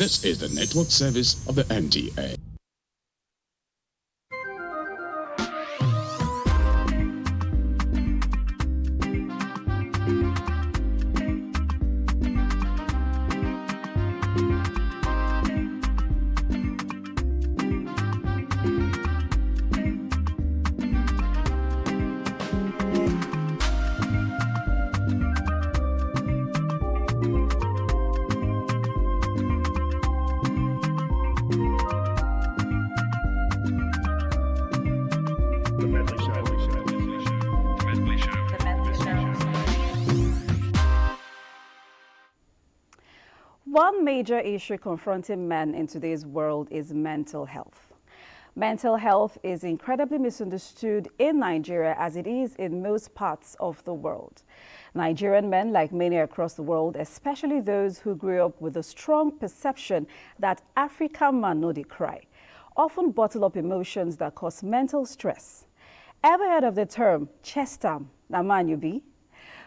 This is the network service of the NTA. One major issue confronting men in today's world is mental health. Mental health is incredibly misunderstood in Nigeria as it is in most parts of the world. Nigerian men, like many across the world, especially those who grew up with a strong perception that African man no dey cry, often bottle up emotions that cause mental stress. Ever heard of the term chestam, na man you be?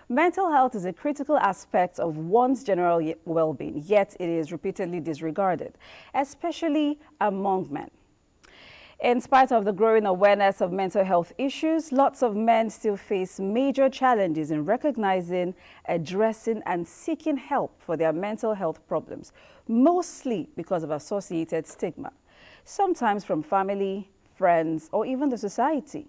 Mental health is a critical aspect of one's general well-being, yet it is repeatedly disregarded, especially among men. In spite of the growing awareness of mental health issues, lots of men still face major challenges in recognizing, addressing, and seeking help for their mental health problems, mostly because of associated stigma, sometimes from family, friends, or even the society.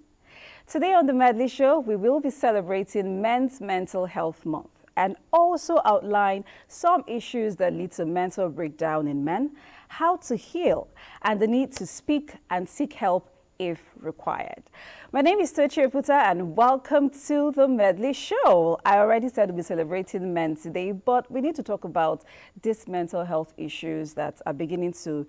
Today on the Medley Show, we will be celebrating Men's Mental Health Month and also outline some issues that lead to mental breakdown in men, how to heal, and the need to speak and seek help if required. My name is Tochi Eputa and welcome to the Medley Show. I already said we'll be celebrating men today, but we need to talk about these mental health issues that are beginning to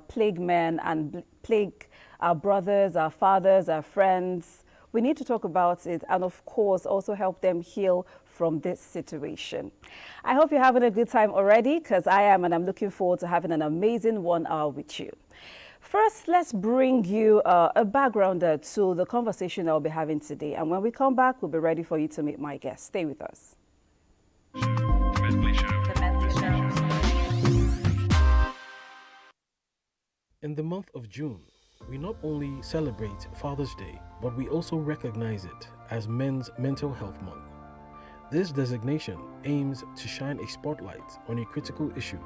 plague men and plague our brothers, our fathers, our friends. We need to talk about it and, of course, also help them heal from this situation. I hope you're having a good time already, because I am, and I'm looking forward to having an amazing 1 hour with you. First, let's bring you a backgrounder to the conversation I'll be having today. And when we come back, we'll be ready for you to meet my guest. Stay with us. In the month of June, we not only celebrate Father's Day, but we also recognize it as Men's Mental Health Month. This designation aims to shine a spotlight on a critical issue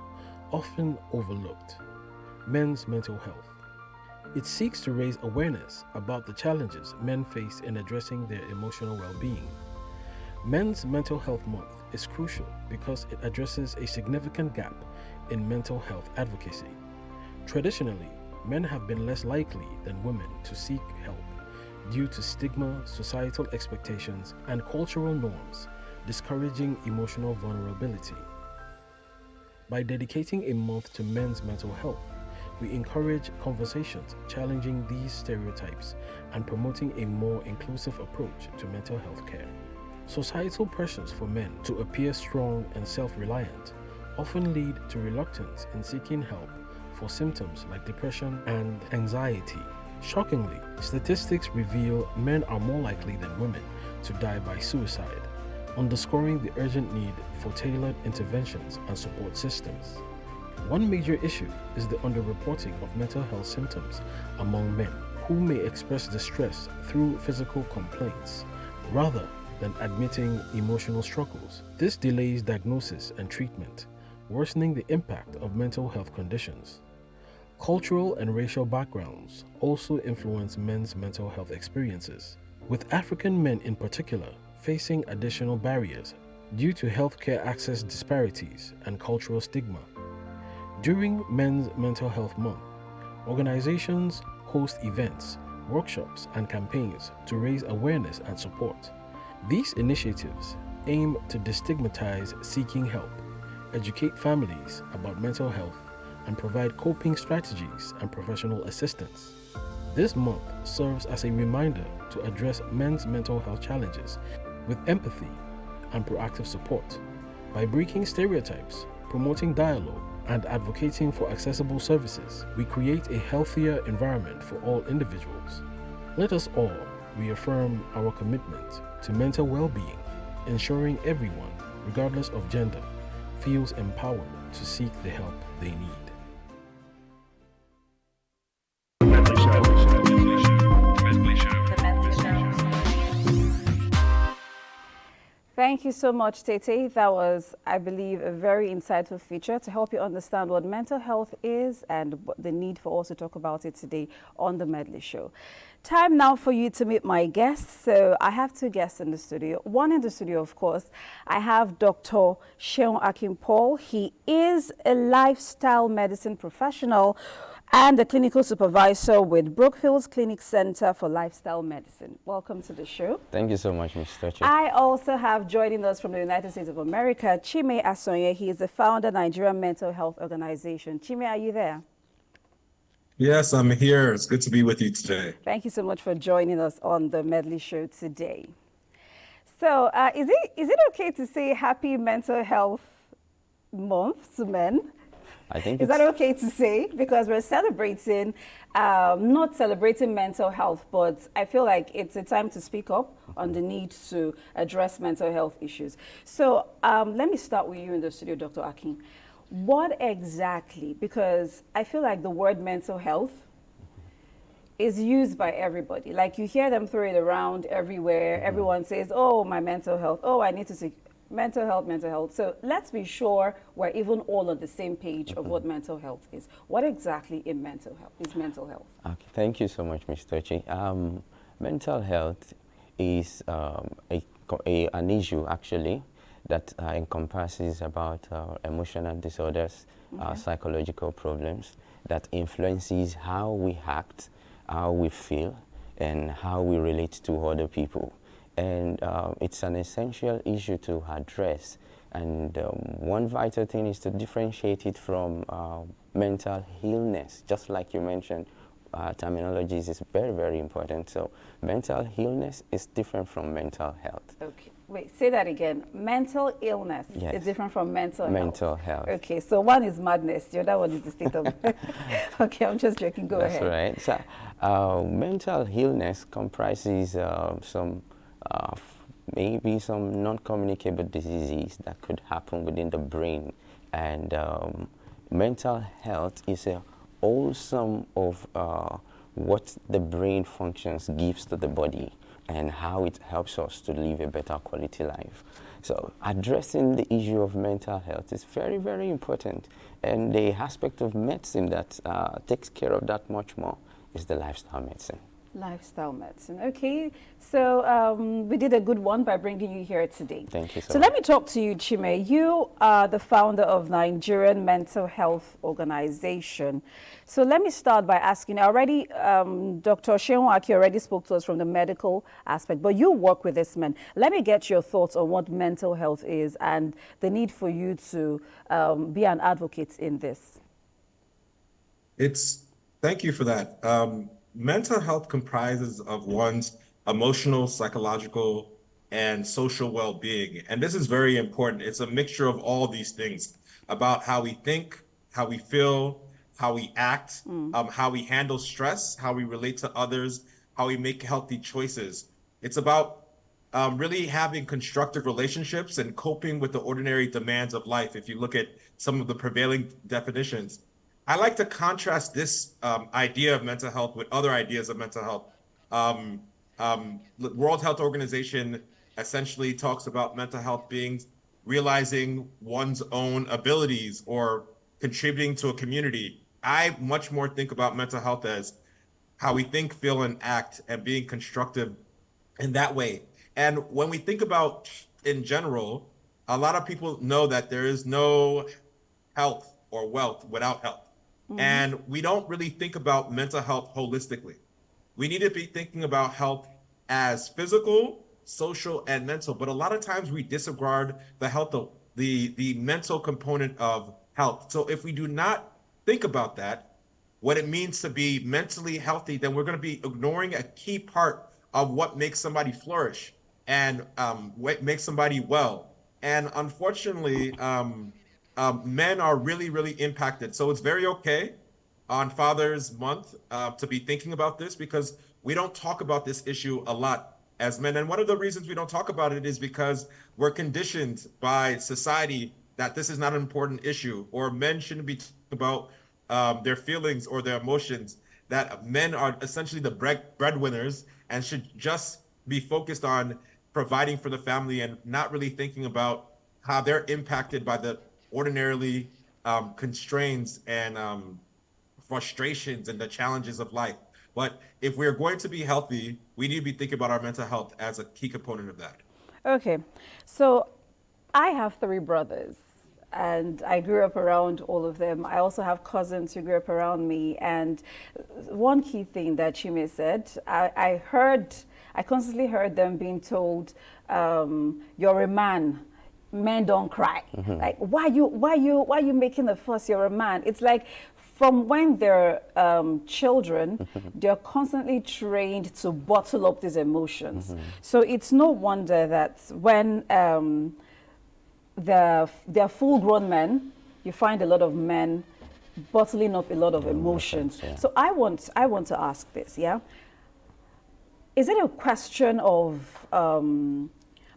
often overlooked: men's mental health. It seeks to raise awareness about the challenges men face in addressing their emotional well-being. Men's Mental Health Month is crucial because it addresses a significant gap in mental health advocacy. Traditionally, men have been less likely than women to seek help due to stigma, societal expectations, and cultural norms discouraging emotional vulnerability. By dedicating a month to men's mental health, we encourage conversations challenging these stereotypes and promoting a more inclusive approach to mental health care. Societal pressures for men to appear strong and self-reliant often lead to reluctance in seeking help for symptoms like depression and anxiety. Shockingly, statistics reveal men are more likely than women to die by suicide, underscoring the urgent need for tailored interventions and support systems. One major issue is the underreporting of mental health symptoms among men, who may express distress through physical complaints rather than admitting emotional struggles. This delays diagnosis and treatment, worsening the impact of mental health conditions. Cultural and racial backgrounds also influence men's mental health experiences, with African men in particular facing additional barriers due to healthcare access disparities and cultural stigma. During Men's Mental Health Month, organizations host events, workshops, and campaigns to raise awareness and support. These initiatives aim to destigmatize seeking help, educate families about mental health, and provide coping strategies and professional assistance. This month serves as a reminder to address men's mental health challenges with empathy and proactive support. By breaking stereotypes, promoting dialogue, and advocating for accessible services, we create a healthier environment for all individuals. Let us all reaffirm our commitment to mental well-being, ensuring everyone, regardless of gender, feels empowered to seek the help they need. Thank you so much, Tete. That was, I believe, a very insightful feature to help you understand what mental health is and what the need for us to talk about it today on the Medley Show. Time now for you to meet my guests. So I have two guests in the studio. One in the studio, of course, I have Dr. Seun Akinpaul. He is a lifestyle medicine professional and a clinical supervisor with Brookfields Clinic Center for Lifestyle Medicine. Welcome to the show. Thank you so much, Mr. Chi. I also have joining us from the United States of America, Chime Asonye. He is the founder of Nigerian Mental Health Organization. Chime, are you there? Yes, I'm here. It's good to be with you today. Thank you so much for joining us on the Medley Show today. So, is it okay to say Happy Mental Health Month to men? I think Is that okay to say? Because we're celebrating, not celebrating mental health, but I feel like it's a time to speak up on the need to address mental health issues. So let me start with you in the studio, Dr. Akin. What exactly, because I feel like the word mental health is used by everybody. Like you hear them throw it around everywhere. Everyone says, oh, my mental health. Oh, I need to see mental health, mental health. So let's be sure we're even all on the same page of what mental health is. What exactly is mental health? Okay, thank you so much, Mr. Chi. Mental health is an issue, actually, that encompasses about emotional disorders, psychological problems that influences how we act, how we feel, and how we relate to other people. And it's an essential issue to address. And one vital thing is to differentiate it from mental illness. Just like you mentioned, terminologies is very, very important. So mental illness is different from mental health. Okay, wait, say that again. Mental illness is different from mental health. Okay, so one is madness, the other one is the state of... Okay, I'm just joking, go ahead. That's right. So mental illness comprises maybe some non-communicable diseases that could happen within the brain. And mental health is a whole sum of what the brain functions gives to the body and how it helps us to live a better quality life. So addressing the issue of mental health is very, very important. And the aspect of medicine that takes care of that much more is the lifestyle medicine. Lifestyle medicine. Okay, so we did a good one by bringing you here today. Thank you so much. So let me talk to you, Chime. You are the founder of Nigerian Mental Health Organization. So let me start by asking, already Dr. Seun Aki already spoke to us from the medical aspect, but you work with this men. Let me get your thoughts on what mental health is and the need for you to be an advocate in this. Thank you for that. Mental health comprises of one's emotional, psychological, and social well-being. And this is very important. It's a mixture of all these things about how we think, how we feel, how we act, how we handle stress, how we relate to others, how we make healthy choices. It's about really having constructive relationships and coping with the ordinary demands of life. If you look at some of the prevailing definitions, I like to contrast this idea of mental health with other ideas of mental health. The World Health Organization essentially talks about mental health being realizing one's own abilities or contributing to a community. I much more think about mental health as how we think, feel, and act, and being constructive in that way. And when we think about in general, a lot of people know that there is no health or wealth without health. And we don't really think about mental health holistically. We need to be thinking about health as physical, social, and mental. But a lot of times we disregard the health of the mental component of health. So if we do not think about that, what it means to be mentally healthy, then we're going to be ignoring a key part of what makes somebody flourish and what makes somebody well. And unfortunately, men are really, really impacted. So it's very okay on Father's Month to be thinking about this because we don't talk about this issue a lot as men. And one of the reasons we don't talk about it is because we're conditioned by society that this is not an important issue, or men shouldn't be talking about their feelings or their emotions, that men are essentially the breadwinners and should just be focused on providing for the family and not really thinking about how they're impacted by the ordinarily constraints and frustrations and the challenges of life. But if we're going to be healthy, we need to be thinking about our mental health as a key component of that. Okay, so I have 3 brothers and I grew up around all of them. I also have cousins who grew up around me. And one key thing that Chime said, I constantly heard them being told, you're a man, men don't cry. Like, why you making a fuss? You're a man. It's like from when they're children, they're constantly trained to bottle up these emotions. So it's no wonder that when they're full-grown men, you find a lot of men bottling up a lot of emotions. Yeah. So I want to ask this, yeah? Is it a question of,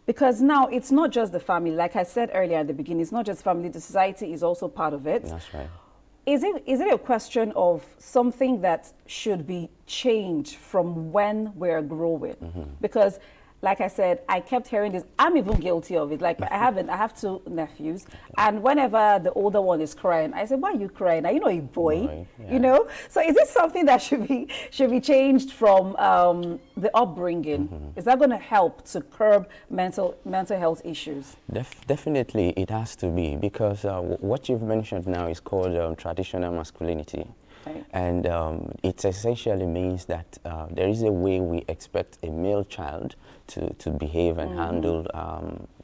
because now it's not just the family, like I said earlier at the beginning, it's not just family, the society is also part of it. That's right. Is it a question of something that should be changed from when we're growing? Because, like I said, I kept hearing this. I'm even guilty of it. Like I have 2 nephews, and whenever the older one is crying, I say, "Why are you crying? Are you not a boy?" Yeah. You know. So, is this something that should be changed from the upbringing? Is that going to help to curb mental health issues? Definitely, it has to be, because what you've mentioned now is called traditional masculinity. Right. And it essentially means that there is a way we expect a male child to behave and handle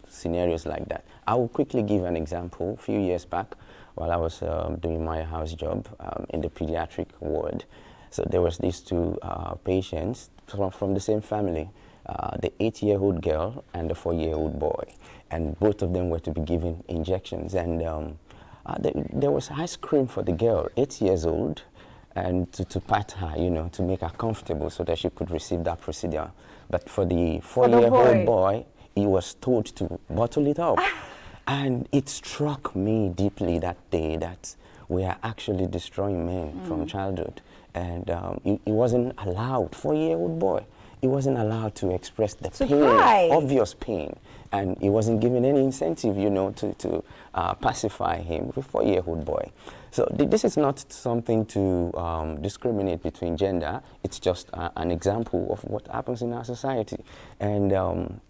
scenarios like that. I will quickly give an example. A few years back, while I was doing my house job in the pediatric ward, so there was these 2 patients from the same family, the 8-year-old girl and the 4-year-old boy, and both of them were to be given injections. And there was ice cream for the girl, 8 years old, and to pat her, you know, to make her comfortable so that she could receive that procedure. But for the 4-year-old boy, he was told to bottle it up. And it struck me deeply that day that we are actually destroying men from childhood. And he wasn't allowed, 4-year-old boy, he wasn't allowed to express the pain, obvious pain. And he wasn't given any incentive, you know, to pacify him, a 4-year-old boy. So this is not something to discriminate between gender. It's just an example of what happens in our society. And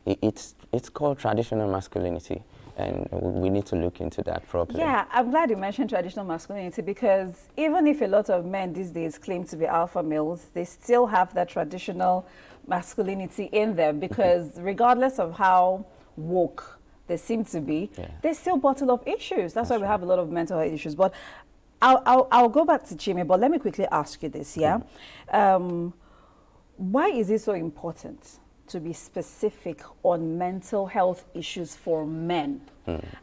it's called traditional masculinity. And we need to look into that properly. Yeah, I'm glad you mentioned traditional masculinity, because even if a lot of men these days claim to be alpha males, they still have that traditional masculinity in them, because regardless of how woke they seem to be, they still bottle up issues. That's why we have a lot of mental health issues. But I'll go back to Chime, but let me quickly ask you this, yeah? Why is it so important to be specific on mental health issues for men?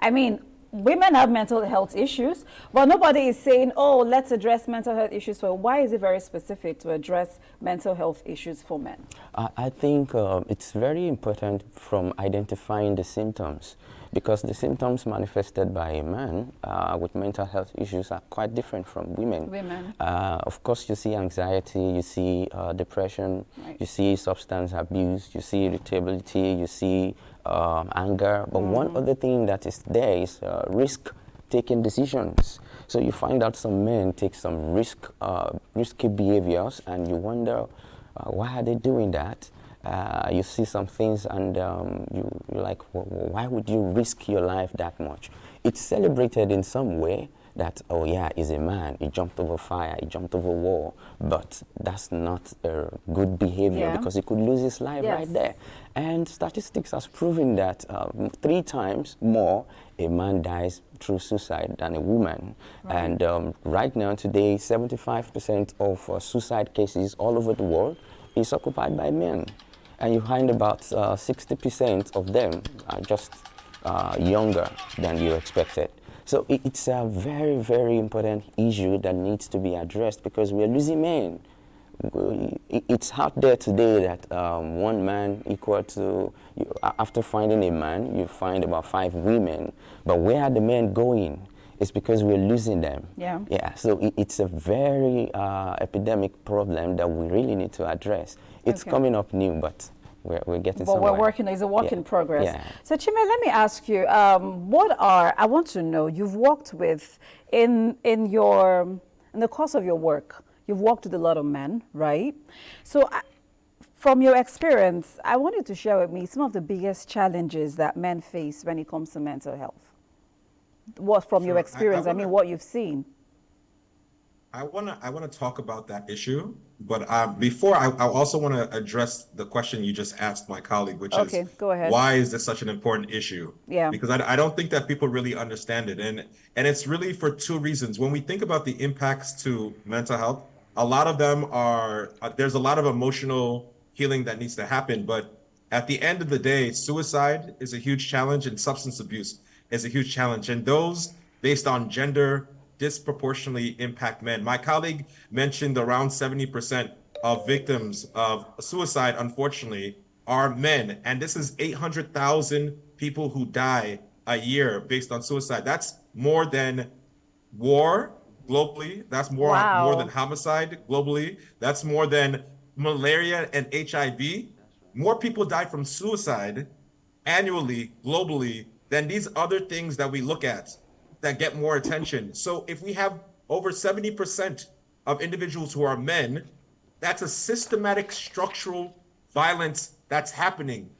I mean, women have mental health issues, but nobody is saying, oh, let's address mental health issues for. Why is it very specific to address mental health issues for men? I think it's very important from identifying the symptoms, because the symptoms manifested by a man with mental health issues are quite different from women. Of course, you see anxiety, you see depression, you see substance abuse, you see irritability, you see anger. But one other thing that is there is risk-taking decisions. So you find out some men take some risky behaviors, and you wonder, why are they doing that? You see some things, and you're like, why would you risk your life that much? It's celebrated in some way that, oh yeah, he's a man, he jumped over fire, he jumped over a wall, but that's not a good behavior, because he could lose his life right there. And statistics has proven that 3 times more a man dies through suicide than a woman. And right now, today, 75% of suicide cases all over the world is occupied by men. And you find about 60% of them are just younger than you expected. So it's a very, very important issue that needs to be addressed, because we're losing men. It's out there today that one man equal to, after finding a man, you find about 5 women. But where are the men going? It's because we're losing them. So it's a very epidemic problem that we really need to address. It's coming up new, but we're getting But somewhere. we're working, it's a work in progress. Yeah. So Chime, let me ask you, I want to know, you've worked with, in the course of your work, you've worked with a lot of men, right? So from your experience, I want you to share with me some of the biggest challenges that men face when it comes to mental health. What, from your Sure. experience, I mean, what you've seen. I wanna talk about that issue, but before I also want to address the question you just asked my colleague, which is, Okay, go ahead. why is this such an important issue? Yeah. Because I don't think that people really understand it, and it's really for two reasons. When we think about the impacts to mental health, a lot of them are there's a lot of emotional healing that needs to happen, but at the end of the day, suicide is a huge challenge, and substance abuse is a huge challenge, and those based on gender disproportionately impact men. My colleague mentioned around 70% of victims of suicide, unfortunately, are men. And this is 800,000 people who die a year based on suicide. That's more than war globally. That's more than Wow. homicide globally. That's more than malaria and HIV. More people die from suicide annually, globally, than these other things that we look at that get more attention. So if we have over 70% of individuals who are men, that's a systematic structural violence that's happening,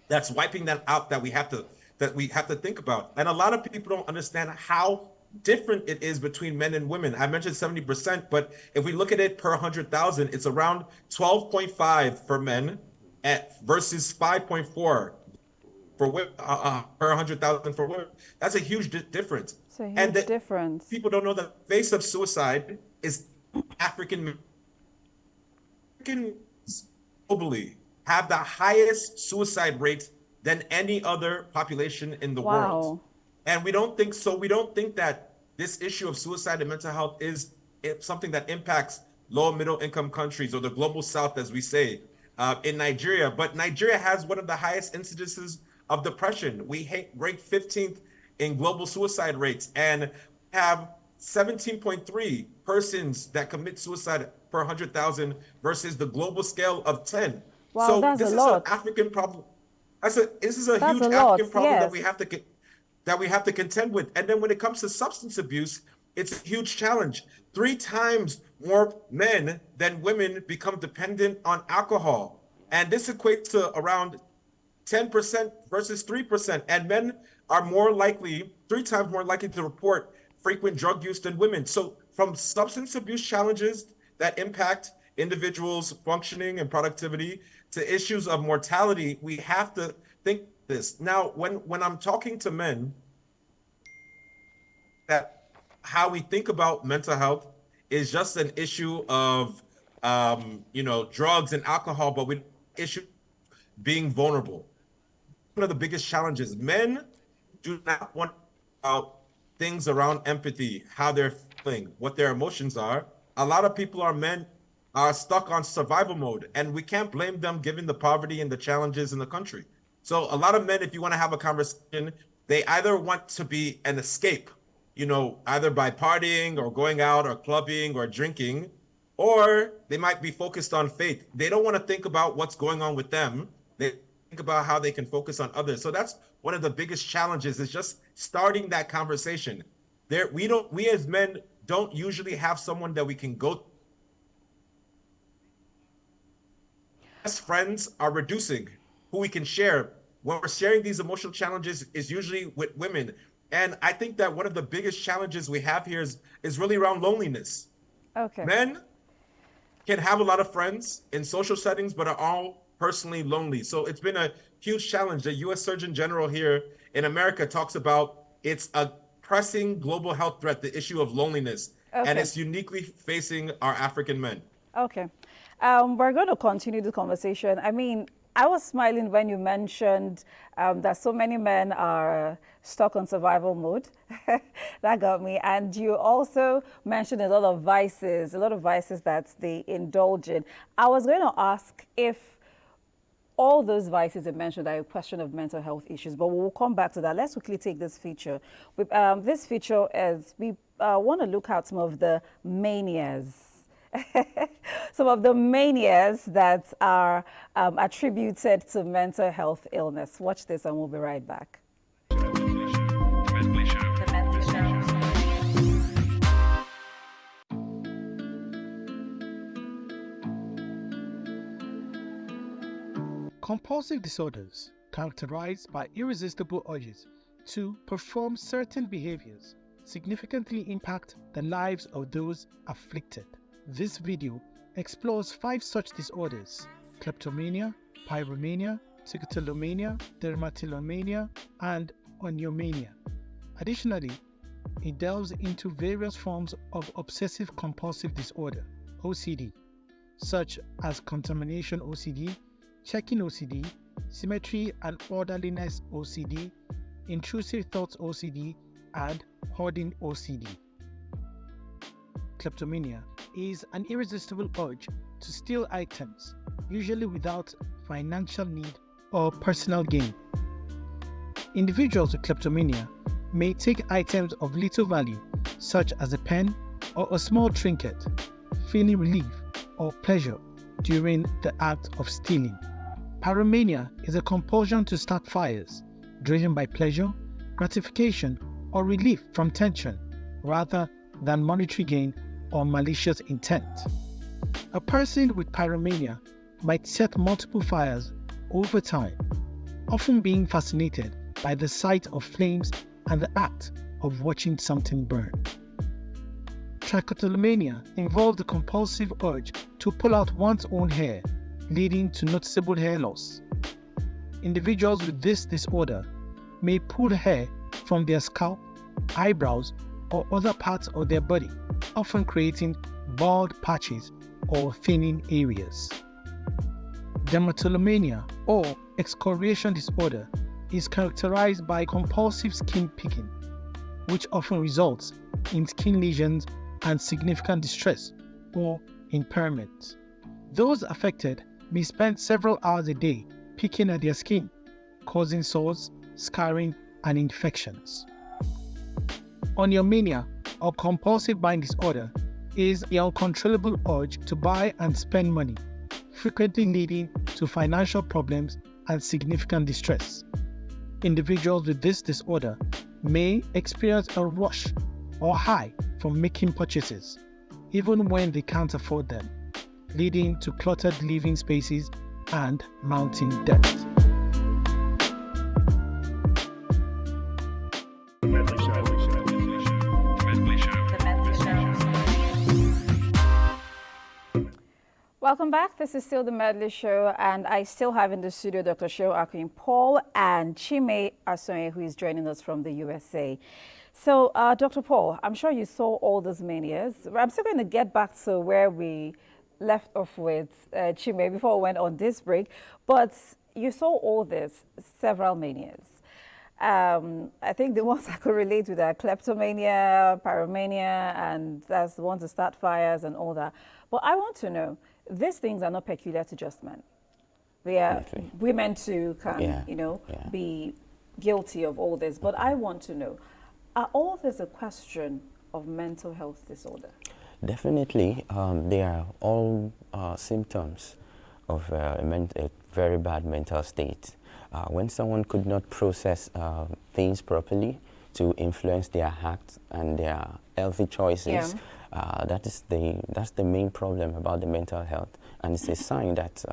that's wiping that out, that we have to think about. And a lot of people don't understand how different it is between men and women. I mentioned 70%, but if we look at it per 100,000, it's around 12.5 for men versus 5.4 for women, per 100,000 for women. That's a huge difference. It's a And huge that difference. people don't know the face of suicide is African Americans globally have the highest suicide rate than any other population in the world. Wow. And we don't think so. We don't think that this issue of suicide and mental health is something that impacts low and middle income countries or the global south, as we say, in Nigeria. But Nigeria has one of the highest incidences of depression. We rank 15th in global suicide rates and have 17.3 persons that commit suicide per 100,000 versus the global scale of 10. Wow, So that's a this is an lot. African problem. This is a That's huge a lot, African problem yes. that we have to contend with. And then when it comes to substance abuse, it's a huge challenge. 3 times more men than women become dependent on alcohol. And this equates to around 10% versus 3%. And men are 3 times more likely to report frequent drug use than women. So from substance abuse challenges that impact individuals' functioning and productivity to issues of mortality, we have to think this. Now, when I'm talking to men, that how we think about mental health is just an issue of drugs and alcohol, but we issue being vulnerable. One of the biggest challenges, men do not want about things around empathy, how they're feeling, what their emotions are. A lot of people are stuck on survival mode, and we can't blame them given the poverty and the challenges in the country. So a lot of men, if you want to have a conversation, they either want to be an escape, either by partying or going out or clubbing or drinking, or they might be focused on faith. They don't want to think about what's going on with them. They think about how they can focus on others. So that's one of the biggest challenges, is just starting that conversation. We as men don't usually have someone that we can go. Best friends are reducing who we can share. When we're sharing these emotional challenges is usually with women. And I think that one of the biggest challenges we have here is really around loneliness. Okay. Men can have a lot of friends in social settings, but are all personally lonely. So it's been a huge challenge. The US Surgeon General here in America talks about it's a pressing global health threat, the issue of loneliness. And Okay. it's uniquely facing our African men. Okay. We're going to continue the conversation. I mean, I was smiling when you mentioned that so many men are stuck on survival mode. That got me. And you also mentioned a lot of vices that they indulge in. I was going to ask if all those vices you mentioned are a question of mental health issues, but we'll come back to that. Let's quickly take this feature. This feature is we want to look at some of the manias some of the manias that are attributed to mental health illness. Watch this and we'll be right back. Compulsive disorders, characterized by irresistible urges to perform certain behaviors, significantly impact the lives of those afflicted. This video explores 5 such disorders: kleptomania, pyromania, trichotillomania, dermatillomania, and oniomania. Additionally, it delves into various forms of obsessive compulsive disorder, OCD, such as contamination OCD, checking OCD, symmetry and orderliness OCD, intrusive thoughts OCD, and hoarding OCD. Kleptomania is an irresistible urge to steal items, usually without financial need or personal gain. Individuals with kleptomania may take items of little value, such as a pen or a small trinket, feeling relief or pleasure during the act of stealing. Pyromania is a compulsion to start fires, driven by pleasure, gratification, or relief from tension, rather than monetary gain or malicious intent. A person with pyromania might set multiple fires over time, often being fascinated by the sight of flames and the act of watching something burn. Trichotillomania involves the compulsive urge to pull out one's own hair, leading to noticeable hair loss. Individuals with this disorder may pull hair from their scalp, eyebrows, or other parts of their body, often creating bald patches or thinning areas. Dermatillomania, or excoriation disorder, is characterized by compulsive skin picking, which often results in skin lesions and significant distress or impairment. Those affected may spend several hours a day picking at their skin, causing sores, scarring, and infections. Oniomania, or compulsive buying disorder, is the uncontrollable urge to buy and spend money, frequently leading to financial problems and significant distress. Individuals with this disorder may experience a rush or high from making purchases, even when they can't afford them, leading to cluttered living spaces and mounting debt. Welcome back. This is still the Medley Show, and I still have in the studio Dr. Sheo Akin-Paul and Chime Asonye, who is joining us from the USA. So, Dr. Paul, I'm sure you saw all those manias. I'm still going to get back to where we left off with Chime before we went on this break, but you saw all this, several manias. I think the ones I could relate to are kleptomania, pyromania, and that's the ones to start fires and all that. But I want to know, these things are not peculiar to just men. They are women too can, be guilty of all this. But I want to know, are all this a question of mental health disorder? Definitely, they are all symptoms of a very bad mental state. When someone could not process things properly to influence their acts and their healthy choices, that's the main problem about the mental health, and it's a sign that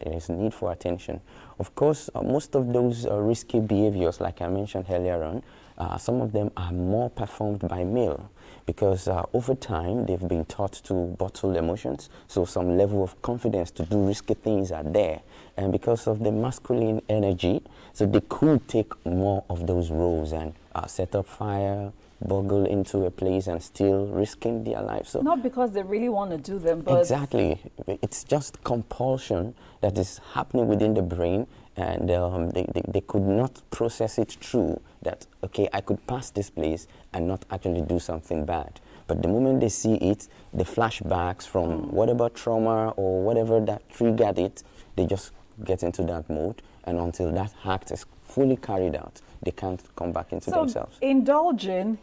there is a need for attention. Of course, most of those risky behaviors, like I mentioned earlier on, some of them are more performed by male, because over time they've been taught to bottle emotions, so some level of confidence to do risky things are there, and because of the masculine energy, so they could take more of those roles and set up fire, burgle into a place and still risking their life. So not because they really want to do them, but exactly, it's just compulsion that is happening within the brain, and they could not process it through that, okay, I could pass this place and not actually do something bad. But the moment they see it, the flashbacks from whatever trauma or whatever that triggered it, they just get into that mode, and until that act is fully carried out, they can't come back into themselves. Indulging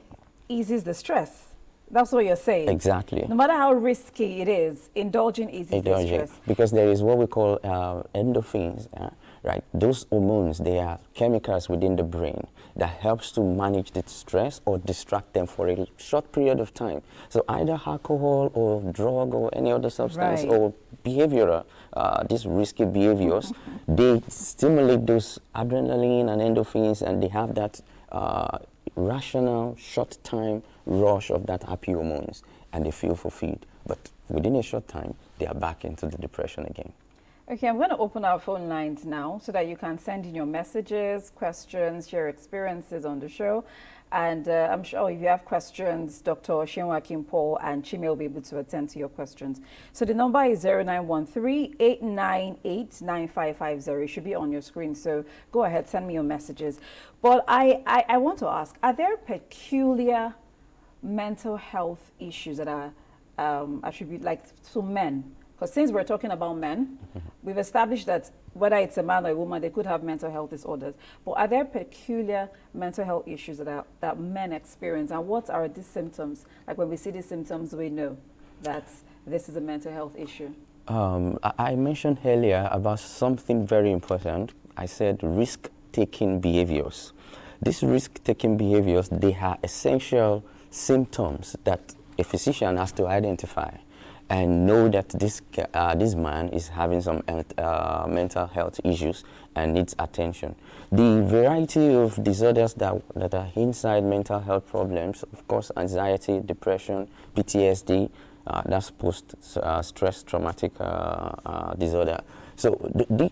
eases the stress. That's what you're saying. Exactly. No matter how risky it is, indulging is distress. Because there is what we call endorphins, right? Those hormones, they are chemicals within the brain that helps to manage the stress or distract them for a short period of time. So either alcohol or drug or any other substance or behavioral, these risky behaviors, they stimulate those adrenaline and endorphins, and they have that rational short time rush of that happy hormones, and they feel fulfilled. But within a short time, they are back into the depression again. Okay, I'm going to open our phone lines now so that you can send in your messages, questions, share experiences on the show. And I'm sure if you have questions, Dr. Shenwa Paul and Chime will be able to attend to your questions. So the number is 0913-898-9550. It should be on your screen. So go ahead, send me your messages. But I want to ask, are there peculiar mental health issues that are attributed like to men? Because since we're talking about men, we've established that whether it's a man or a woman, they could have mental health disorders. But are there peculiar mental health issues that men experience? And what are these symptoms? Like when we see these symptoms, we know that this is a mental health issue. I mentioned earlier about something very important. I said risk-taking behaviors. These risk-taking behaviors, they are essential symptoms that a physician has to identify and know that this man is having some mental health issues and needs attention. The variety of disorders that are inside mental health problems, of course, anxiety, depression, PTSD, that's post-stress traumatic disorder. So they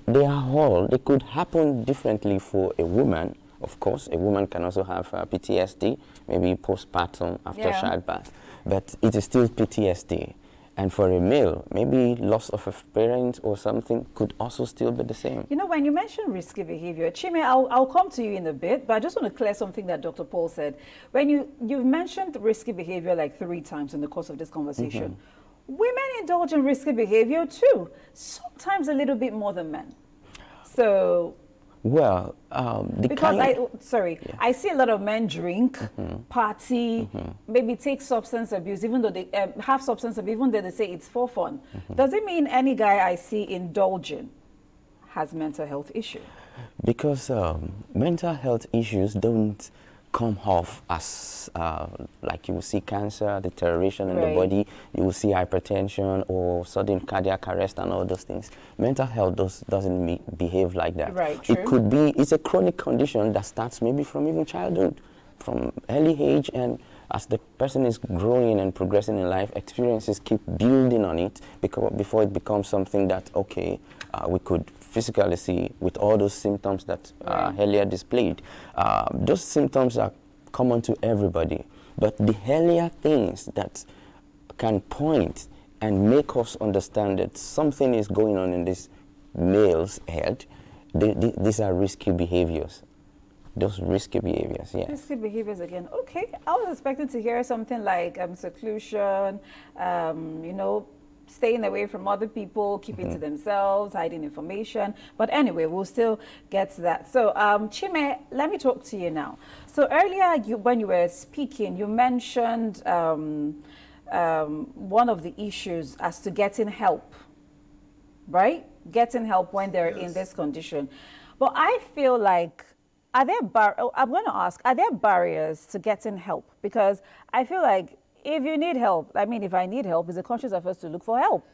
could happen differently for a woman. Of course, a woman can also have PTSD, maybe postpartum after childbirth, but it is still PTSD. And for a male, maybe loss of a parent or something could also still be the same. You know, when you mention risky behavior, Chime, I'll come to you in a bit, but I just want to clear something that Dr. Paul said. When you've mentioned risky behavior like 3 times in the course of this conversation, women indulge in risky behavior too, sometimes a little bit more than men. So... Well, I see a lot of men drink, party, maybe take substance abuse, even though they have substance abuse, even though they say it's for fun. Does it mean any guy I see indulging has mental health issue? Because mental health issues don't come off as like you will see cancer, deterioration in the body, you will see hypertension or sudden cardiac arrest and all those things. Mental health doesn't behave like that. Right, true. It could be, it's a chronic condition that starts maybe from even childhood, from early age, and as the person is growing and progressing in life, experiences keep building on it before it becomes something that, we could physically see with all those symptoms that earlier displayed. Those symptoms are common to everybody, but the earlier things that can point and make us understand that something is going on in this male's head, these are risky behaviors. Those risky behaviors, yes. Risky behaviors again. Okay, I was expecting to hear something like seclusion, staying away from other people, keeping to themselves, hiding information. But anyway, we'll still get to that. So, Chime, let me talk to you now. So earlier, when you were speaking, you mentioned one of the issues as to getting help, right? Getting help when they're in this condition. But I feel like, I'm going to ask, are there barriers to getting help? Because I feel like if you need help, if I need help, it's a conscious effort to look for help.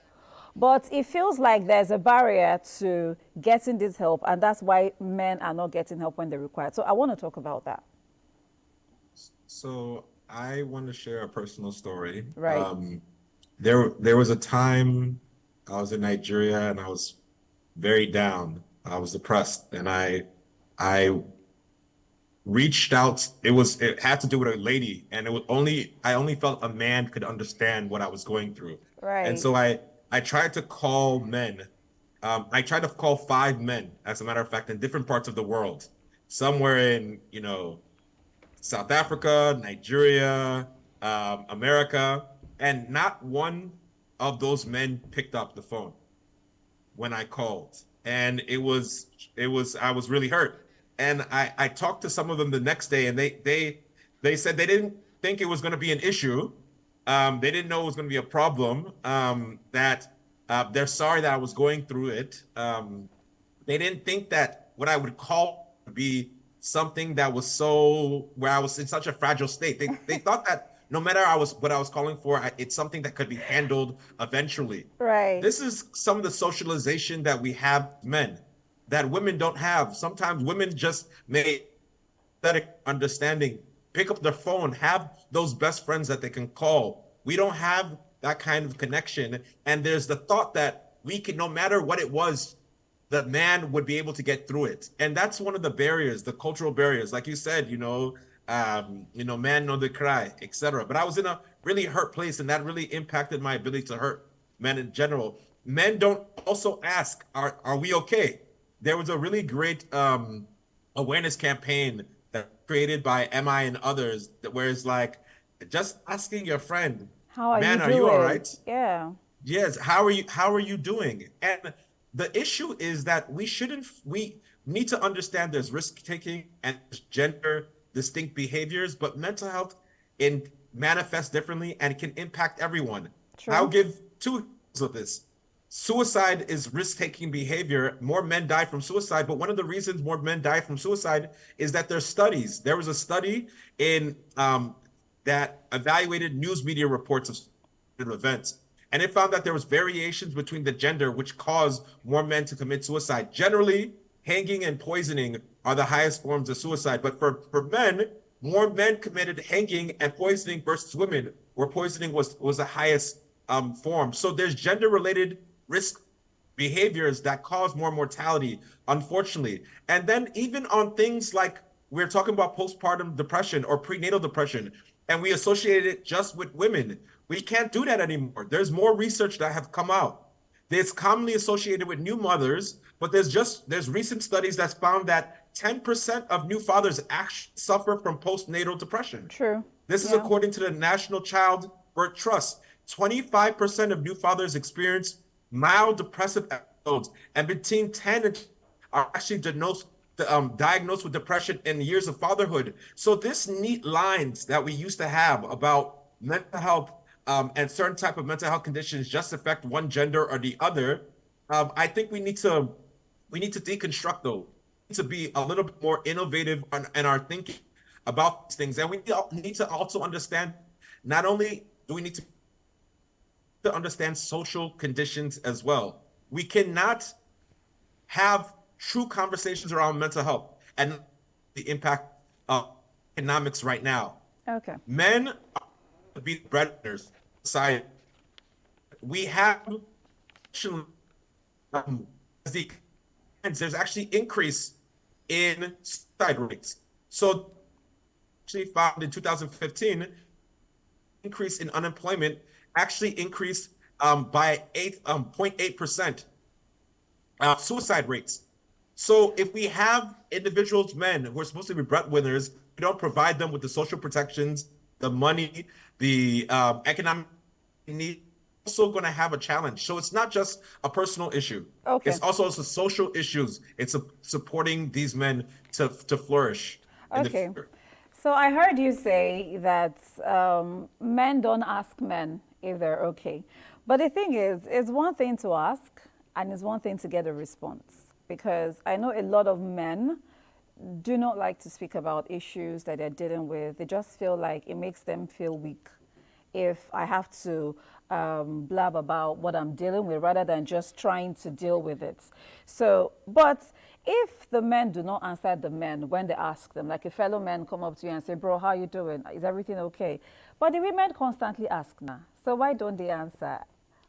But it feels like there's a barrier to getting this help, and that's why men are not getting help when they require it. So I want to talk about that. So I want to share a personal story. Right. There was a time I was in Nigeria and I was very down. I was depressed, and I reached out. It had to do with a lady, and I only felt a man could understand what I was going through. Right. And so I tried to call men. I tried to call 5 men, as a matter of fact, in different parts of the world, somewhere in, South Africa, Nigeria, America, and not one of those men picked up the phone when I called. And I was really hurt. And I talked to some of them the next day, and they said they didn't think it was going to be an issue, They didn't know it was going to be a problem. That they're sorry that I was going through it. They didn't think that what I would call would be something that was so where I was in such a fragile state. They thought that no matter what I was calling for, it's something that could be handled eventually. Right. This is some of the socialization that we have men that women don't have. Sometimes women just may pathetic understanding, pick up their phone, have those best friends that they can call. We don't have that kind of connection. And there's the thought that we can, no matter what it was, the man would be able to get through it. And that's one of the barriers, the cultural barriers. Like you said, man know the cry, etc. But I was in a really hurt place, and that really impacted my ability to hurt men in general. Men don't also ask, are we okay? There was a really great awareness campaign that created by MI and others, where it's like, just asking your friend, How are man, you are doing? you all right? Yeah. Yes, how are you doing? And the issue is that we need to understand there's risk taking and gender distinct behaviors, but mental health manifests differently and can impact everyone. True. I'll give two examples of this. Suicide is risk-taking behavior. More men die from suicide, but one of the reasons more men die from suicide is that there's studies. There was a study in that evaluated news media reports of events, and it found that there was variations between the gender which cause more men to commit suicide. Generally, hanging and poisoning are the highest forms of suicide, but for men, more men committed hanging and poisoning versus women, where poisoning was the highest form. So there's gender-related risk behaviors that cause more mortality, unfortunately. And then even on things like we're talking about postpartum depression or prenatal depression, and we associate it just with women. We can't do that anymore. There's more research that have come out. It's commonly associated with new mothers, but there's recent studies that's found that 10% of new fathers actually suffer from postnatal depression. True. This is according to the National Child Birth Trust. 25% of new fathers experience mild depressive episodes, and between 10 and are actually diagnosed with depression in years of fatherhood. So this neat lines that we used to have about mental health and certain type of mental health conditions just affect one gender or the other. I think we need to deconstruct those. We need to be a little bit more innovative in our thinking about these things, and we need to also understand. Not only do we need to understand social conditions as well. We cannot have true conversations around mental health and the impact of economics right now. Okay. Men are be breadwinners. Society. We have there's actually increase in suicide rates. So actually found in 2015, increase in unemployment actually increased by 0.8%. Suicide rates. So if we have individuals, men who are supposed to be breadwinners, we don't provide them with the social protections, the money, the economic need, also going to have a challenge. So it's not just a personal issue. Okay. It's also social issues. It's supporting these men to flourish in the future. So I heard you say that men don't ask men if they're okay. But the thing is, it's one thing to ask and it's one thing to get a response. Because I know a lot of men do not like to speak about issues that they're dealing with. They just feel like it makes them feel weak if I have to blab about what I'm dealing with rather than just trying to deal with it. So, but if the men do not answer the men when they ask them, like a fellow man come up to you and say, bro, how you doing? Is everything okay? But the women constantly ask now. So why don't they answer?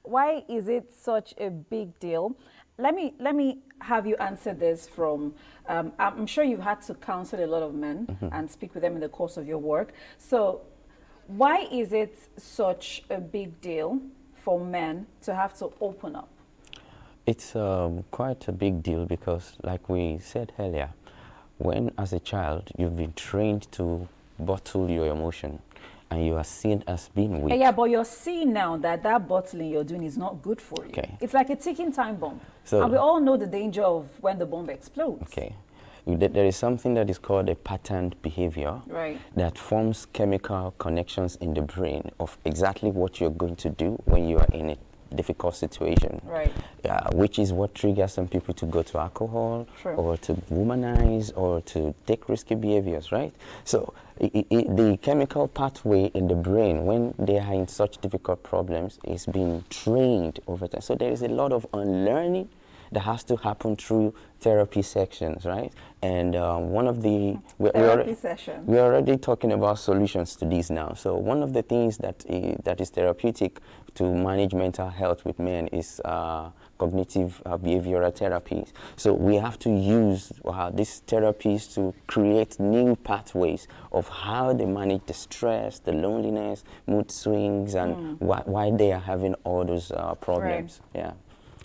Why is it such a big deal? Let me have you answer this from, I'm sure you've had to counsel a lot of men and speak with them in the course of your work. So why is it such a big deal for men to have to open up? It's quite a big deal because, like we said earlier, when as a child you've been trained to bottle your emotion and you are seen as being weak. Yeah, but you're seeing now that bottling you're doing is not good for you. Okay. It's like a ticking time bomb. So, and we all know the danger of when the bomb explodes. Okay. There is something that is called a patterned behavior that forms chemical connections in the brain of exactly what you're going to do when you are in a difficult situation, which is what triggers some people to go to alcohol or to womanize or to take risky behaviors, right? So the chemical pathway in the brain when they are in such difficult problems is being trained over time. So there is a lot of unlearning that has to happen through therapy sections, right? And one of the we're already talking about solutions to these now. So one of the things that is therapeutic to manage mental health with men is cognitive behavioral therapies. So we have to use these therapies to create new pathways of how they manage the stress, the loneliness, mood swings, and why they are having all those problems. Yeah.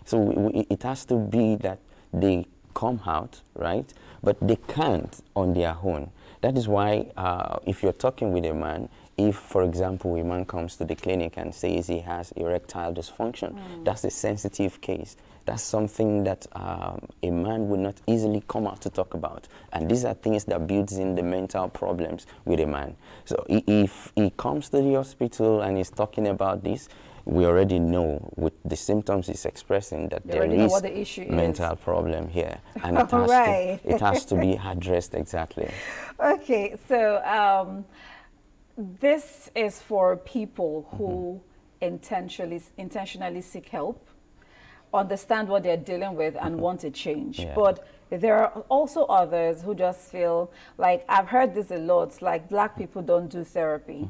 So it has to be that they come out, right? But they can't on their own. That is why if you're talking with a man, if, for example, a man comes to the clinic and says he has erectile dysfunction, that's a sensitive case. That's something that a man would not easily come out to talk about. And these are things that builds in the mental problems with a man. So if he comes to the hospital and is talking about this, we already know with the symptoms he's expressing that there is mental problem here. And it has to be addressed exactly. Okay, so this is for people who intentionally seek help, understand what they're dealing with and want to change. But there are also others who just feel like, I've heard this a lot, like black people don't do therapy.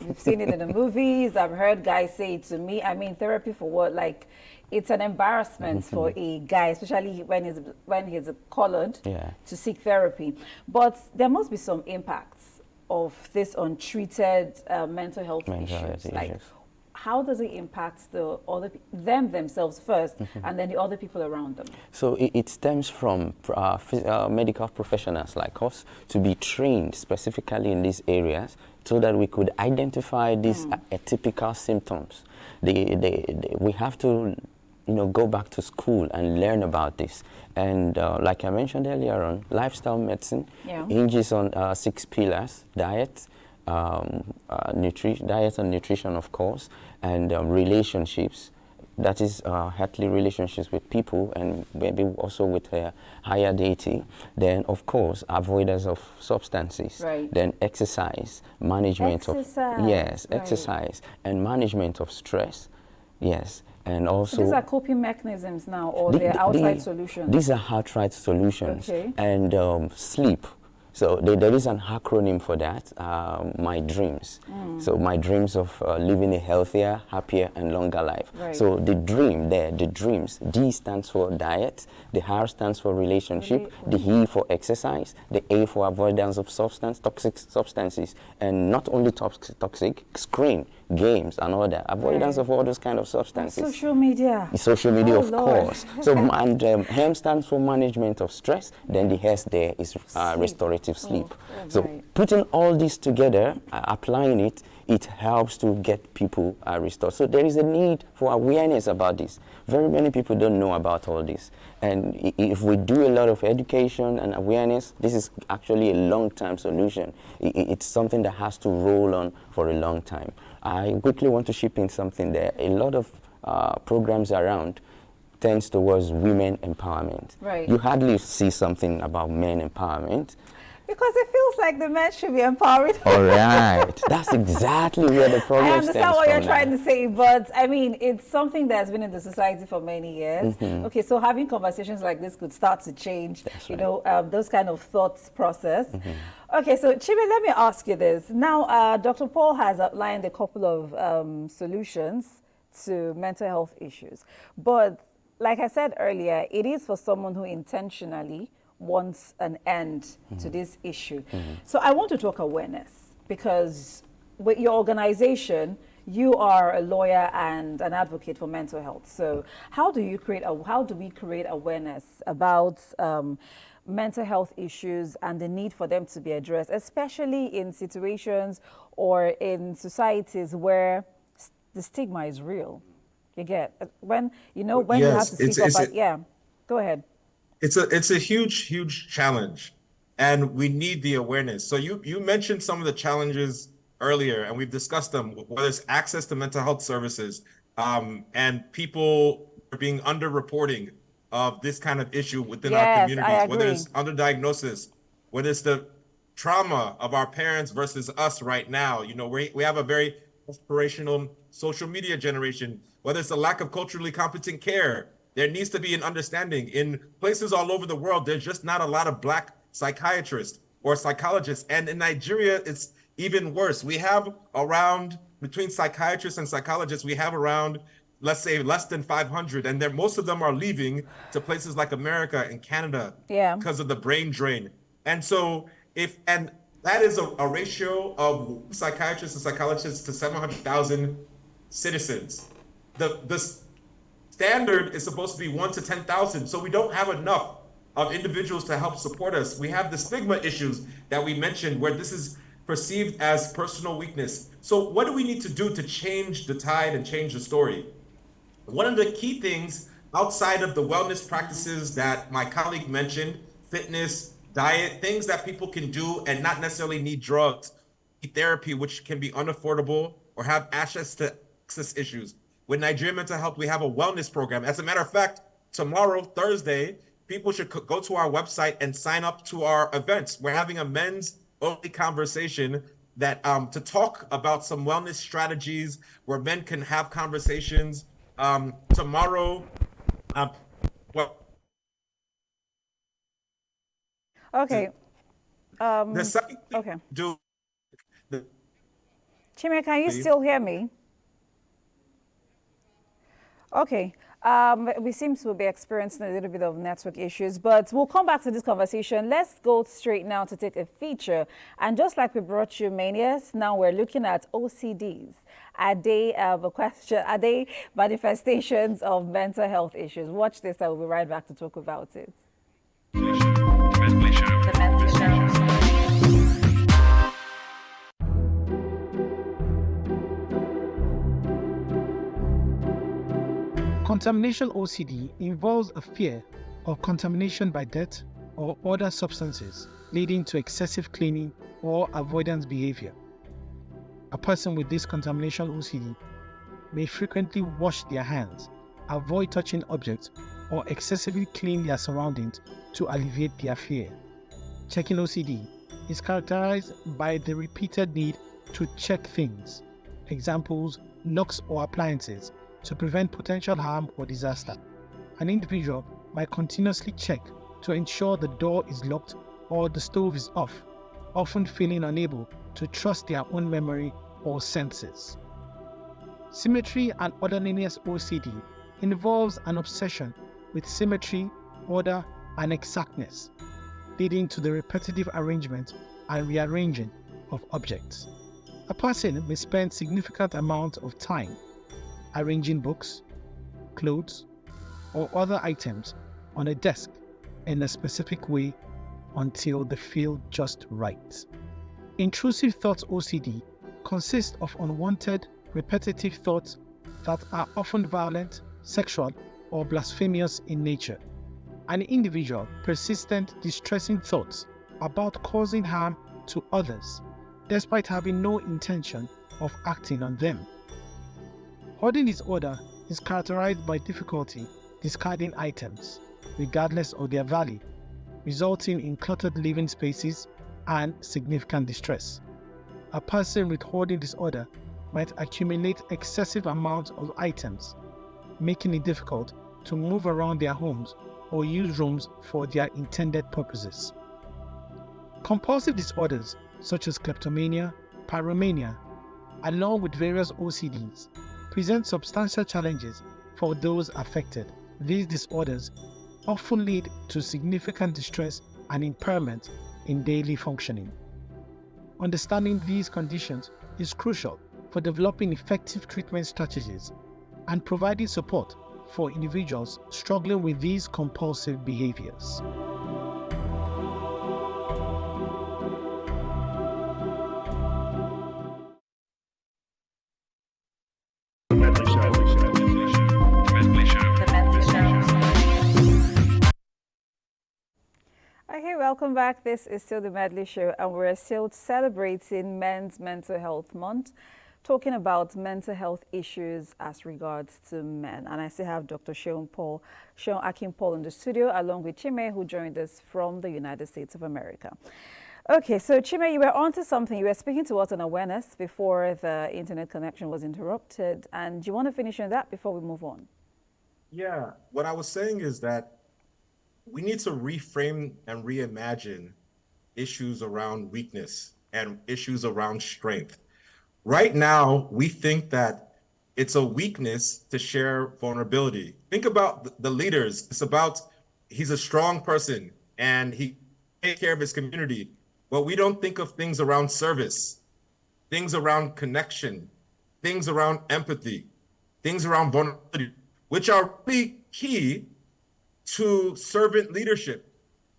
We've seen it in the movies. I've heard guys say it to me. I mean, therapy for what? Like, it's an embarrassment for a guy, especially when he's colored, to seek therapy. But there must be some impacts of this untreated mental health issues. Like, how does it impact them themselves first, and then the other people around them? So it stems from medical professionals like us to be trained specifically in these areas so that we could identify these atypical symptoms. We have to go back to school and learn about this. And like I mentioned earlier on, lifestyle medicine hinges on 6 pillars: diet, diet and nutrition, of course, and relationships. That is healthy relationships with people and maybe also with a higher deity. Then, of course, avoidance of substances. Then exercise, management exercise and management of stress. Yes. And also, these are coping mechanisms now, or they're outright solutions? These are outright solutions. And sleep. So there is an acronym for that, my dreams. So my dreams of living a healthier, happier, and longer life. So the dream there, the dreams, D stands for diet, the R stands for relationship, the E for exercise, the A for avoidance of toxic substances, and not only toxic, screen, games, and all that, avoidance of all those kind of substances. And social media. Social media, of course. So and M stands for management of stress, then the S there is restorative sleep. So putting all this together, applying it, it helps to get people restored. So there is a need for awareness about this. Very many people don't know about all this. And if we do a lot of education and awareness, this is actually a long-term solution. It's something that has to roll on for a long time. I quickly want to chip in something there. A lot of programs around tends towards women empowerment. You hardly see something about men empowerment. Because it feels like the men should be empowered. All right. That's exactly where the problem stems from. I understand what you're trying to say, but I mean, it's something that's been in the society for many years. Okay, so having conversations like this could start to change, those kind of thoughts process. Okay, so Chibe, let me ask you this. Now, Dr. Paul has outlined a couple of solutions to mental health issues. But like I said earlier, it is for someone who intentionally wants an end to this issue. So I want to talk awareness, because with your organization, you are a lawyer and an advocate for mental health. So how do we create awareness about mental health issues and the need for them to be addressed, especially in situations or in societies where the stigma is real? You get when you have to speak about go ahead. It's a huge challenge, and we need the awareness. So you mentioned some of the challenges earlier, and we've discussed them, whether it's access to mental health services, and people are being underreporting of this kind of issue within our Yes, I communities, whether agree. it's underdiagnosis, whether it's the trauma of our parents versus us right now. We have a very aspirational social media generation, whether it's a lack of culturally competent care. There needs to be an understanding. In places all over the world, there's just not a lot of Black psychiatrists or psychologists. And in Nigeria, it's even worse. We have around, between psychiatrists and psychologists, we have around, let's say, less than 500. And most of them are leaving to places like America and Canada Yeah. because of the brain drain. And so and that is a ratio of psychiatrists and psychologists to 700,000 citizens. The standard is supposed to be 1 to 10,000. So we don't have enough of individuals to help support us. We have the stigma issues that we mentioned, where this is perceived as personal weakness. So what do we need to do to change the tide and change the story? One of the key things outside of the wellness practices that my colleague mentioned, fitness, diet, things that people can do and not necessarily need drugs, therapy, which can be unaffordable or have access issues. With Nigerian Mental Health, we have a wellness program. As a matter of fact, tomorrow, Thursday, people should go to our website and sign up to our events. We're having a men's only conversation that to talk about some wellness strategies where men can have conversations. Tomorrow, well, Okay. the second thing Okay. do the Chime, can you still hear me? Okay. We seem to be experiencing a little bit of network issues, but we'll come back to this conversation. Let's go straight now to take a feature. And just like we brought you manias, now we're looking at OCDs. Are they manifestations of mental health issues? Watch this, I will be right back to talk about it. The Medley Show. Contamination OCD involves a fear of contamination by dirt or other substances, leading to excessive cleaning or avoidance behavior. A person with this contamination OCD may frequently wash their hands, avoid touching objects, or excessively clean their surroundings to alleviate their fear. Checking OCD is characterized by the repeated need to check things, examples, locks or appliances, to prevent potential harm or disaster. An individual might continuously check to ensure the door is locked or the stove is off, often feeling unable to trust their own memory or senses. Symmetry and orderliness OCD involves an obsession with symmetry, order, and exactness, leading to the repetitive arrangement and rearranging of objects. A person may spend significant amounts of time arranging books, clothes, or other items on a desk in a specific way until they feel just right. Intrusive thoughts OCD consists of unwanted, repetitive thoughts that are often violent, sexual, or blasphemous in nature. An individual persistent, distressing thoughts about causing harm to others, despite having no intention of acting on them. Hoarding disorder is characterized by difficulty discarding items, regardless of their value, resulting in cluttered living spaces and significant distress. A person with hoarding disorder might accumulate excessive amounts of items, making it difficult to move around their homes or use rooms for their intended purposes. Compulsive disorders such as kleptomania, pyromania, along with various OCDs, present substantial challenges for those affected. These disorders often lead to significant distress and impairment in daily functioning. Understanding these conditions is crucial for developing effective treatment strategies and providing support for individuals struggling with these compulsive behaviors. welcome back. This is still the Medley Show, and we're still celebrating Men's Mental Health Month, talking about mental health issues as regards to men. And I still have Dr. Seun Akin Paul in the studio, along with Chime, who joined us from the United States of America. Okay, so Chime, you were onto something. You were speaking to us on awareness before the internet connection was interrupted. And do you want to finish on that before we move on? Yeah, what I was saying is that we need to reframe and reimagine issues around weakness and issues around strength. Right now, we think that it's a weakness to share vulnerability. Think about the leaders. It's about he's a strong person and he takes care of his community. But we don't think of things around service, things around connection, things around empathy, things around vulnerability, which are really key to servant leadership.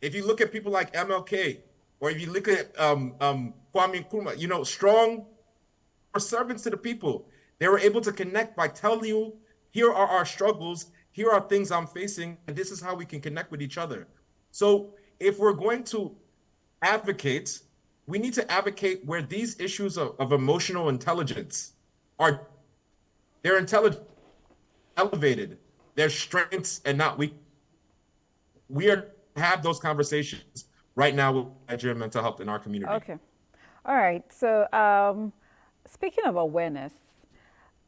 If you look at people like MLK, or if you look at Kwame Nkrumah, strong servants to the people. They were able to connect by telling you, here are our struggles, here are things I'm facing, and this is how we can connect with each other. So if we're going to advocate, we need to advocate where these issues of emotional intelligence they're intelligent, elevated, they're strengths and not weak. We are have those conversations right now with Nigerian mental health in our community. Okay. All right. So speaking of awareness,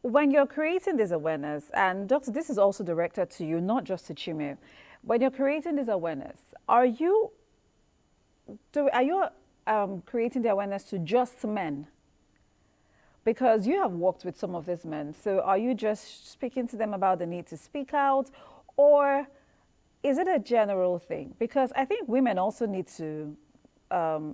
when you're creating this awareness, and Doctor, this is also directed to you, not just to Chime. When you're creating this awareness, are you creating the awareness to just men? Because you have worked with some of these men. So are you just speaking to them about the need to speak out, or is it a general thing? Because I think women also need to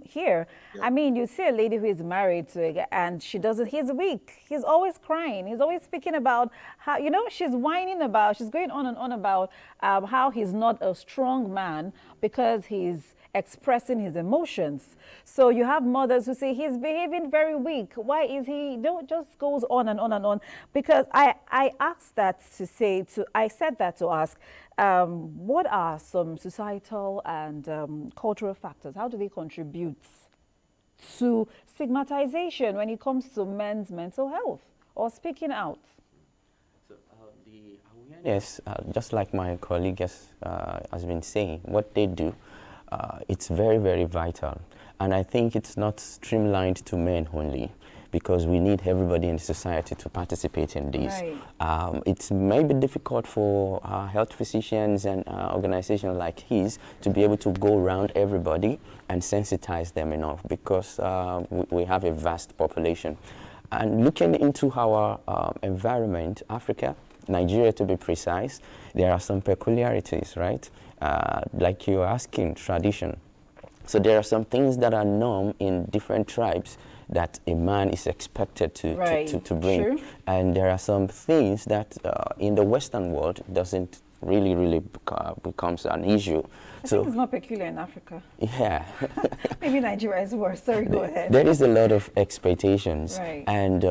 hear. Yeah. I mean, you see a lady who is married to a guy and he's weak. He's always crying. He's always speaking about how, she's whining about, she's going on and on about how he's not a strong man because he's expressing his emotions. So you have mothers who say he's behaving very weak. Why is he? Don't just goes on and on and on. Because I asked that I said that to ask, what are some societal and cultural factors? How do they contribute to stigmatization when it comes to men's mental health or speaking out? So the awareness, just like my colleague has been saying, what they do, it's very, very vital. And I think it's not streamlined to men only, because we need everybody in society to participate in this. Right. It may be difficult for health physicians and organizations like his to be able to go around everybody and sensitize them enough, because we have a vast population. And looking into our environment, Africa, Nigeria to be precise, there are some peculiarities, right? Like you're asking, tradition. So there are some things that are norm in different tribes that a man is expected to bring. Sure. And there are some things that in the Western world doesn't really becomes an issue. I think it's not peculiar in Africa. Yeah. Maybe Nigeria is worse. Sorry, go ahead. There is a lot of expectations. Right. And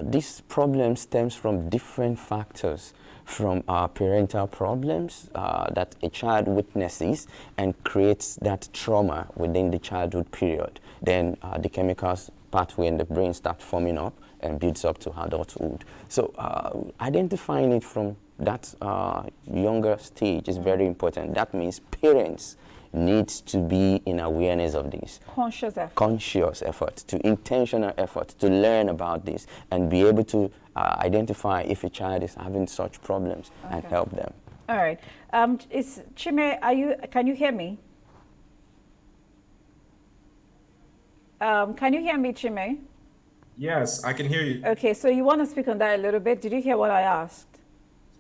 this problem stems from different factors, from parental problems that a child witnesses and creates that trauma within the childhood period. Then the chemicals pathway in the brain start forming up and builds up to adulthood. So identifying it from that younger stage is very important. That means parents needs to be in awareness of this. Conscious effort, to intentional effort, to learn about this and be able to identify if a child is having such problems and help them. All right. Chime, can you hear me? Can you hear me, Chime? Yes, I can hear you. Okay, so you want to speak on that a little bit? Did you hear what I asked?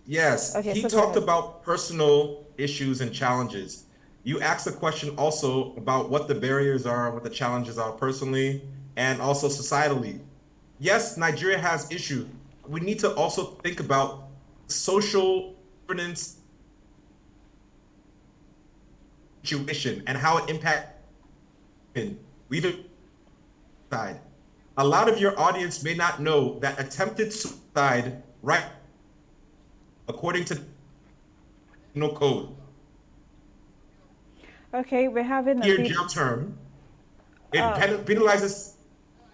Yes, okay, he talked about personal issues and challenges. You asked a question also about what the barriers are, what the challenges are personally, and also societally. Yes, Nigeria has issues. We need to also think about social governance situation and how it impacts. We've died. A lot of your audience may not know that attempted suicide, right, according to no code. Okay, we're having a Here, bit. jail term. It penalizes.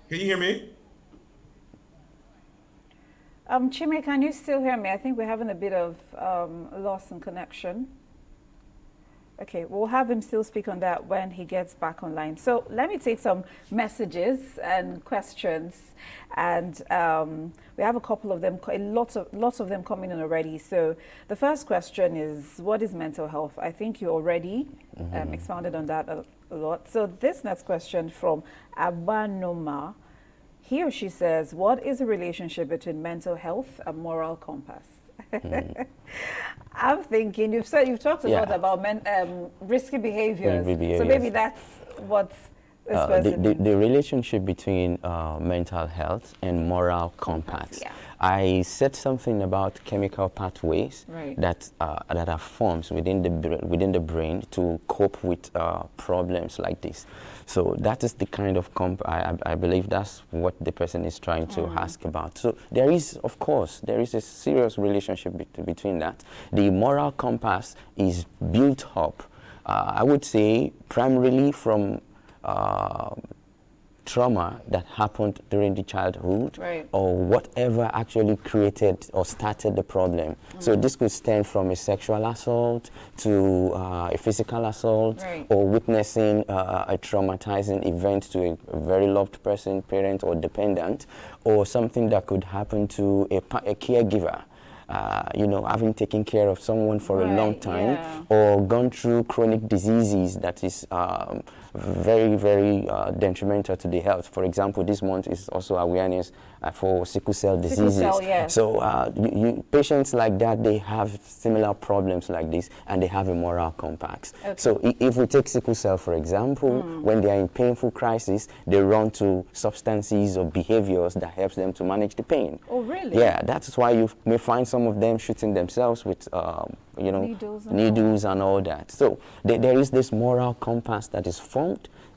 Can you hear me? Chime, can you still hear me? I think we're having a bit of loss in connection. Okay, we'll have him still speak on that when he gets back online. So let me take some messages and questions, and we have a couple of them, lots of them coming in already. So the first question is, what is mental health? I think you already expounded on that a lot. So this next question from Abanoma, he or she says, what is the relationship between mental health and moral compass? I'm thinking, you've talked a lot about risky behaviors. So maybe that's what this person the relationship between mental health and moral compass. Yeah. I said something about chemical pathways that are formed within the brain to cope with problems like this. So that is the kind of I believe that's what the person is trying to ask about. So there is a serious relationship between that. The moral compass is built up, I would say, primarily from trauma that happened during the childhood, or whatever actually created or started the problem. So this could stem from a sexual assault to a physical assault, or witnessing a traumatizing event to a very loved person, parent or dependent, or something that could happen to a caregiver. Having taken care of someone for a long time, or gone through chronic diseases that is very, very detrimental to the health. For example, this month is also awareness for sickle cell diseases. So patients like that, they have similar problems like this, and they have a moral compass. So if we take sickle cell, for example, when they are in painful crisis, they run to substances or behaviors that helps them to manage the pain. Oh, really? Yeah, that's why you may find some of them shooting themselves with needles and all that. So there is this moral compass that is formed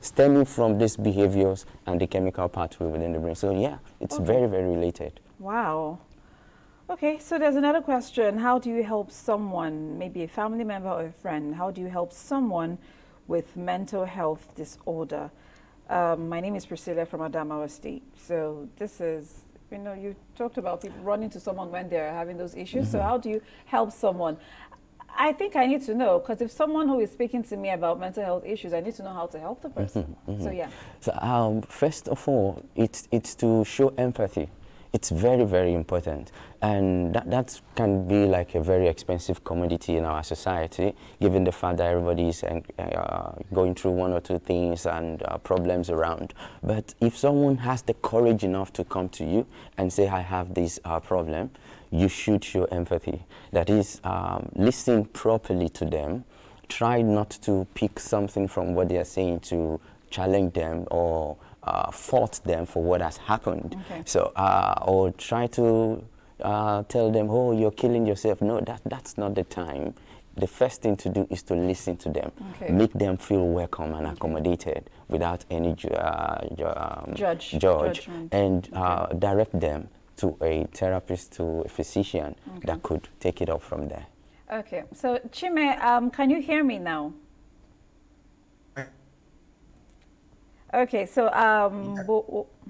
stemming from these behaviors and the chemical pathway within the brain. So yeah, it's very, very related. Wow. Okay, so there's another question. How do you help someone, maybe a family member or a friend, how do you help someone with mental health disorder? My name is Priscilla from Adamawa State. So this is, you talked about people running to someone when they're having those issues. So how do you help someone? I think I need to know, because if someone who is speaking to me about mental health issues, I need to know how to help the person. So yeah. So first of all, it's to show empathy. It's very, very important. And that can be like a very expensive commodity in our society, given the fact that everybody is going through one or two things and problems around. But if someone has the courage enough to come to you and say, I have this problem, you should show empathy. That is, listen properly to them. Try not to pick something from what they are saying to challenge them or fault them for what has happened. So, or try to tell them, oh, you're killing yourself. No, that's not the time. The first thing to do is to listen to them. Make them feel welcome and accommodated without any judge, and direct them to a therapist, to a physician that could take it up from there. Okay, so Chime, can you hear me now? Okay, so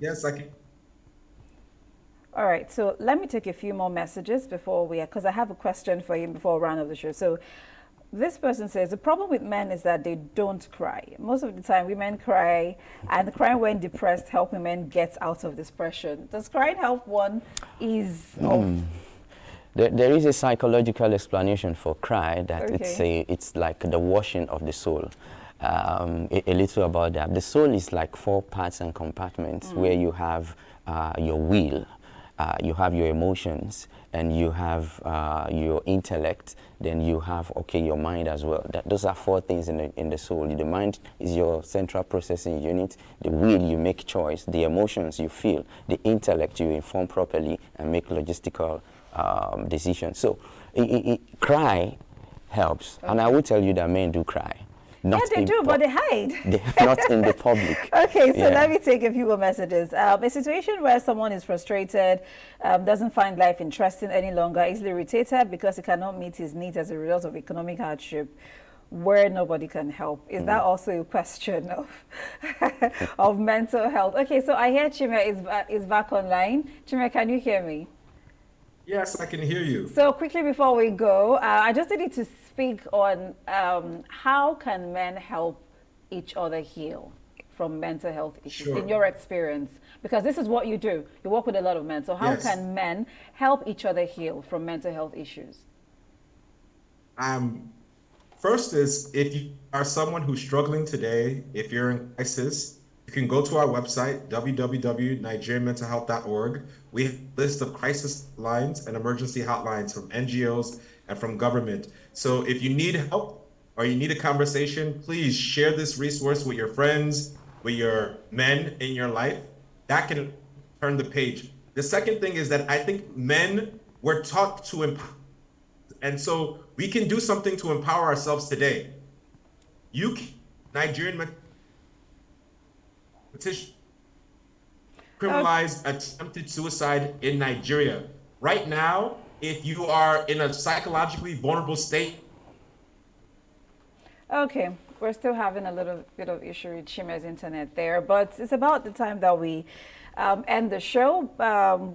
yes, I can. All right, so let me take a few more messages before because I have a question for you before we round up the show. So this person says the problem with men is that they don't cry. Most of the time women cry, and crying when depressed help women get out of depression. Does crying help one ease off? There is a psychological explanation for cry that it's like the washing of the soul. A little about that. The soul is like 4 parts and compartments where you have your will, you have your emotions, and you have your intellect. Then you have your mind as well. Those are 4 things in the soul. The mind is your central processing unit. The will, you make choice. The emotions, you feel. The intellect, you inform properly and make logistical decisions. So cry helps, and I will tell you that men do cry. Yeah, they do, but they hide. Not in the public. Okay, so let me take a few more messages. A situation where someone is frustrated, doesn't find life interesting any longer, easily irritated because he cannot meet his needs as a result of economic hardship. where nobody can help. Is that also a question of of mental health? Okay, so I hear Chime is back online. Chime, can you hear me? Yes, I can hear you. So quickly before we go, I just need to speak on how can men help each other heal from mental health issues in your experience? Because this is what you do. You work with a lot of men. So how can men help each other heal from mental health issues? First is, if you are someone who's struggling today, if you're in crisis, you can go to our website, www.nigerianmentalhealth.org. We have a list of crisis lines and emergency hotlines from NGOs and from government. So if you need help or you need a conversation, please share this resource with your friends, with your men in your life. That can turn the page. The second thing is that I think men were taught to empower. And so we can do something to empower ourselves today. Nigerian petition criminalized attempted suicide in Nigeria. Right now, if you are in a psychologically vulnerable state. Okay, we're still having a little bit of issue with Chime's internet there, but it's about the time that we end the show.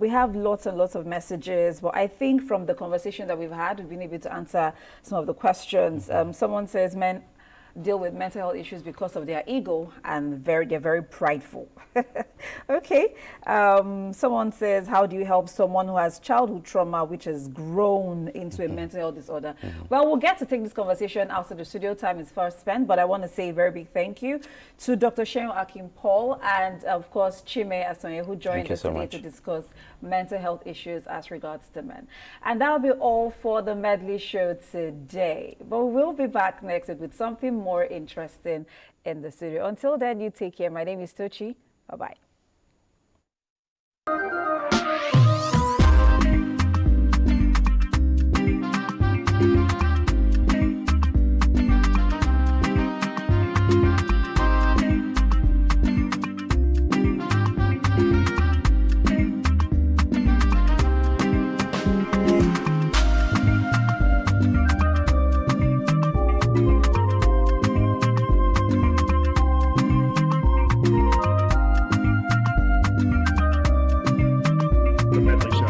We have lots and lots of messages, but I think from the conversation that we've had, we've been able to answer some of the questions. Someone says men deal with mental health issues because of their ego and they're very prideful. Okay. Someone says, how do you help someone who has childhood trauma which has grown into a mental health disorder? Well, we'll get to take this conversation after the studio time is first spent, but I want to say a very big thank you to Dr. Sheon Akin-Paul and of course Chime Asonye, who joined us today to discuss mental health issues as regards to men. And that'll be all for the Medley show today, but we'll be back next week with something more interesting in the studio. Until then, you take care. My name is Tochi. Bye-bye. The Medley